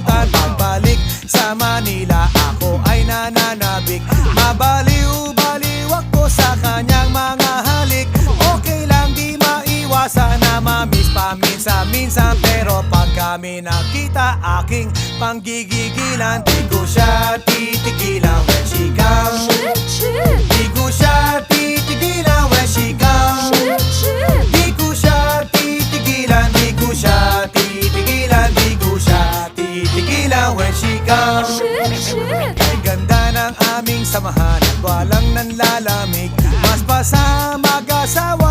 nakalimutan. Pagbalik sa Manila, ako ay nananabik. Mabaliw-baliw ako sa kanyang mga halik. Okay lang, di maiwasan na mamiss paminsan-minsan. Pero pag kami nakita, aking panggigigilan. Di ko siya titigilan when she comes. Di ko siya titigilan when she comes. Di ko siya titigilan, di ko siya titigilan, di ko siya titigilan when she comes. Kay ganda ng aming samahan at walang nanlalamig. Mas pa sa mag-asawa